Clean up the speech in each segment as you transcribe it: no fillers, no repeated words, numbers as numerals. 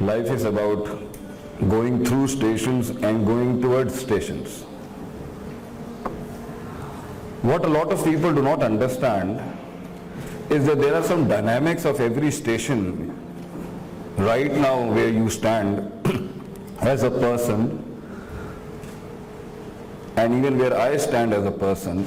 Life is about going through stations and going towards stations. What a lot of people do not understand is that there are some dynamics of every station right now where you stand as a person and even where I stand as a person.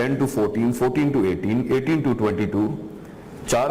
10 to 14, 14 to 18, 18 to 22, 4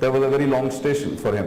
that was a very long station for him.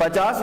50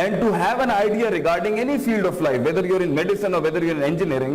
and to have an idea regarding any field of life, whether you're in medicine or whether you're in engineering,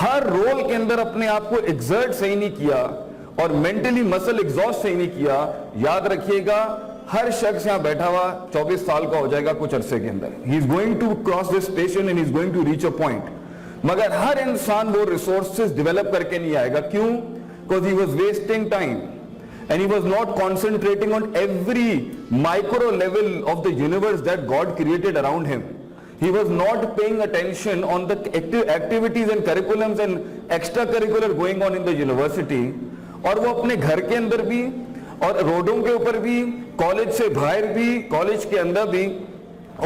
ہر role کے اندر اپنے آپ کو exert صحیح نہیں کیا اور مینٹلی مسل ایگزاسٹ صحیح نہیں کیا, یاد رکھیے گا ہر شخص یہاں بیٹھا ہوا 24 سال کا ہو جائے گا کچھ عرصے کے اندر. He is going to cross this station and he is going to reach a point. مگر ہر انسان وہ ریسورسز ڈیولپ کر کے نہیں آئے گا. کیوں؟ Because he was wasting time and he was not concentrating on every micro level of the universe that God created around him. He was not paying attention on the activities and curriculums and extracurricular going on in the university. اور وہ اپنے گھر کے اندر بھی اور روڈوں کے اوپر بھی, کالج سے باہر بھی, کالج کے اندر بھی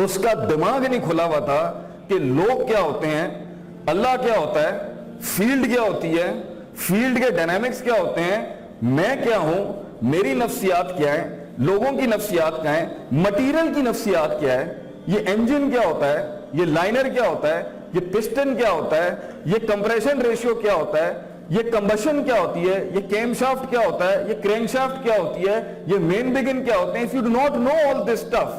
اس کا دماغ نہیں کھلا ہوا تھا کہ لوگ کیا ہوتے ہیں, اللہ کیا ہوتا ہے, فیلڈ کیا ہوتی ہے, فیلڈ کے ڈائنامکس کیا ہوتے ہیں, میں کیا ہوں, میری نفسیات کیا ہے, لوگوں کی نفسیات کیا ہے, مٹیریل کی نفسیات کیا ہے, یہ انجن کیا ہوتا ہے, یہ لائنر کیا ہوتا ہے, یہ پسٹن کیا ہوتا ہے, یہ کمپریشن ریشیو کیا ہوتا ہے, یہ کمبشن کیا ہوتی ہے, یہ کیم شافٹ کیا ہوتا ہے, یہ کرینک شافٹ کیا ہوتی ہے, یہ مین بگن کیا ہوتے ہیں. if you do not know all this stuff,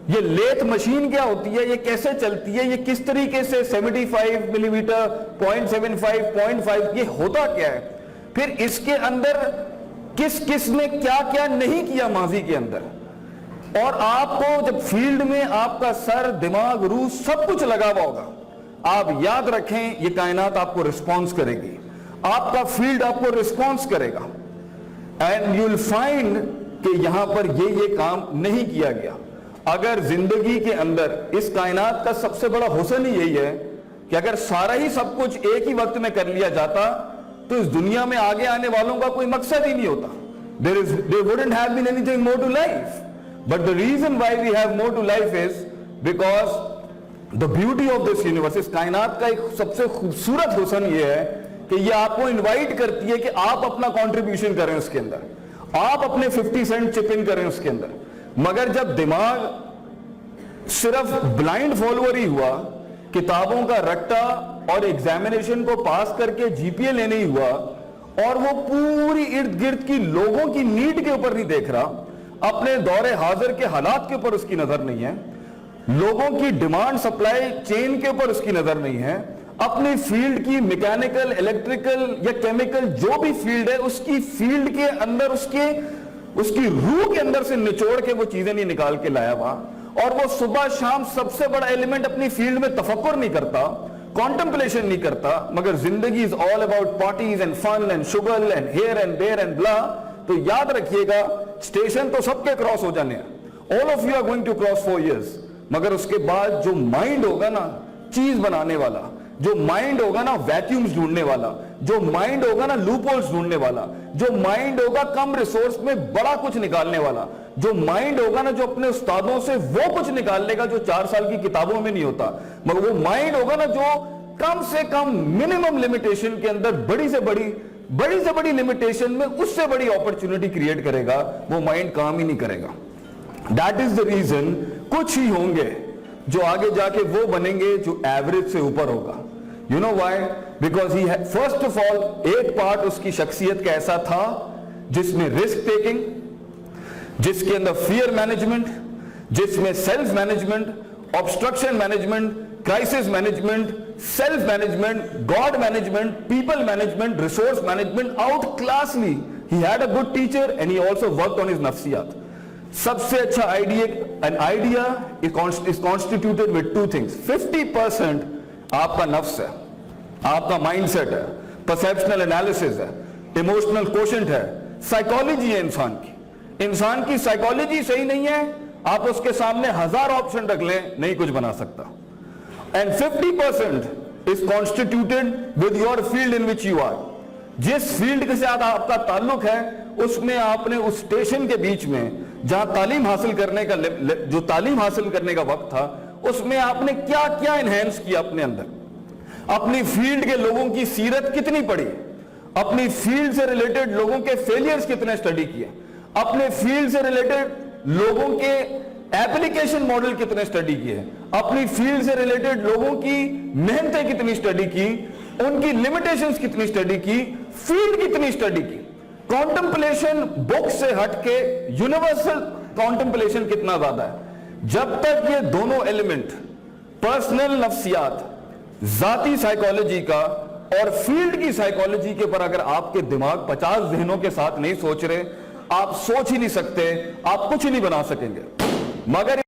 یہ لیتھ مشین کیا ہوتی ہے, یہ کیسے چلتی ہے, یہ کس طریقے سے 75 ملی میٹر 0.75 0.5 یہ ہوتا کیا ہے, پھر اس کے اندر کس کس نے کیا کیا نہیں کیا ماضی کے اندر, اور آپ کو جب فیلڈ میں آپ کا سر دماغ روح سب کچھ لگا ہوا ہوگا, آپ یاد رکھیں یہ کائنات آپ کو رسپانس کرے گی, آپ کا فیلڈ آپ کو رسپانس کرے گا. اینڈ یو ول فائنڈ کہ یہاں پر یہ کام نہیں کیا گیا. اگر زندگی کے اندر اس کائنات کا سب سے بڑا حسن ہی یہی ہے کہ اگر سارا ہی سب کچھ ایک ہی وقت میں کر لیا جاتا تو اس دنیا میں آگے آنے والوں کا کوئی مقصد ہی نہیں ہوتا. There wouldn't have been anything more to life. But the reason why we have more to life is because the beauty of this universe, اس کائنات کا ایک سب سے خوبصورت حسن یہ ہے کہ یہ آپ کو انوائٹ کرتی ہے کہ آپ اپنا کنٹریبیوشن کریں اس کے اندر, آپ اپنے 50 سینٹ چپ ان کریں اس کے اندر. مگر جب دماغ صرف بلائنڈ فالوور ہی ہوا, کتابوں کا رٹا اور ایگزامینیشن کو پاس کر کے جی پی اے لینے ہی ہوا, اور وہ پوری ارد گرد کی لوگوں کی نیڈ کے اوپر نہیں دیکھ رہا, اپنے دور حاضر کے حالات کے اوپر اس کی نظر نہیں ہے, لوگوں کی ڈیمانڈ سپلائی چین کے اوپر اس کی نظر نہیں ہے, اپنی فیلڈ کی میکینیکل, الیکٹریکل یا کیمیکل جو بھی فیلڈ ہے اس کی فیلڈ کے اندر اس کی روح کے اندر سے نچوڑ کے وہ چیزیں نہیں نکال کے لایا ہوا, اور وہ صبح شام سب سے بڑا ایلیمنٹ اپنی فیلڈ میں تفکر نہیں کرتا, contemplation نہیں کرتا, مگر زندگی is all about parties and fun and sugar and here and there and blah. تو یاد رکھیے گا اسٹیشن تو سب کے کراس ہو جانے ہیں, all of you are going to cross 4 years, مگر اس کے بعد جو مائنڈ ہوگا نا چیز بنانے والا, جو مائنڈ ہوگا نا ویکیومز ڈھونڈنے والا, جو مائنڈ ہوگا نا لوپ ہولز ڈھونڈنے والا, جو مائنڈ ہوگا کم ریسورس میں بڑا کچھ نکالنے والا, جو مائنڈ ہوگا نا جو اپنے استادوں سے وہ کچھ نکال لے گا جو 4 سال کی کتابوں میں نہیں ہوتا, مگر وہ مائنڈ ہوگا نا جو کم سے کم منیمم لمیٹیشن کے اندر بڑی سے بڑی لمیٹیشن میں اس سے بڑی اپرچونٹی کریٹ کرے گا, وہ مائنڈ کام ہی نہیں کرے گا. دیٹ از دا ریزن کچھ ہی ہوں گے جو آگے جا کے وہ بنیں گے جو ایوریج سے اوپر ہوگا. You know why? Because he had, first of all, ایک پارٹ اس کی شخصیت کا ایسا تھا جس میں رسک ٹیکنگ, جس کے اندر فیئر مینجمنٹ, جس میں self management, obstruction management, crisis management, self management, God management, people management, resource management, outclassly. He had a good teacher and he also worked on his nafsiyat. سب سے اچھا an idea is constituted with 2 things. 50% آپ کا نفس ہے, آپ کا mind set ہے, پرسیپشنل analysis ہے, ایموشنل کوشنٹ ہے, سائیکالوجی ہے انسان کی سائیکالوجی صحیح نہیں ہے, آپ اس کے سامنے 1000 آپشن رکھ لیں نہیں کچھ بنا سکتا. And 50% is constituted with your field in which you are. جس فیلڈ کے ساتھ آپ کا تعلق ہے اس میں آپ نے اس اسٹیشن کے بیچ میں جہاں تعلیم حاصل کرنے کا وقت تھا اس میں آپ نے کیا کیا انہینس کیا اپنے اندر, اپنی فیلڈ کے لوگوں کی سیرت کتنی پڑھی, اپنی فیلڈ سے ریلیٹڈ لوگوں کے فیلئرز کتنے اسٹڈی کیے, اپنے فیلڈ سے ریلیٹڈ لوگوں کے ایپلیکیشن ماڈل کتنے اسٹڈی کیے, اپنی فیلڈ سے ریلیٹڈ لوگوں کی محنتیں کتنی اسٹڈی کی, ان کی لمیٹیشنز کتنی اسٹڈی کی, فیلڈ کتنی اسٹڈی کی, کانٹمپلیشن بک سے ہٹ کے یونیورسل کانٹمپلیشن کتنا زیادہ ہے. جب تک یہ دونوں ایلیمنٹ پرسنل نفسیات, ذاتی سائیکالوجی کا اور فیلڈ کی سائیکالوجی کے پر اگر آپ کے دماغ 50 ذہنوں کے ساتھ نہیں سوچ رہے، آپ سوچ ہی نہیں سکتے، آپ کچھ نہیں بنا سکیں گے. مگر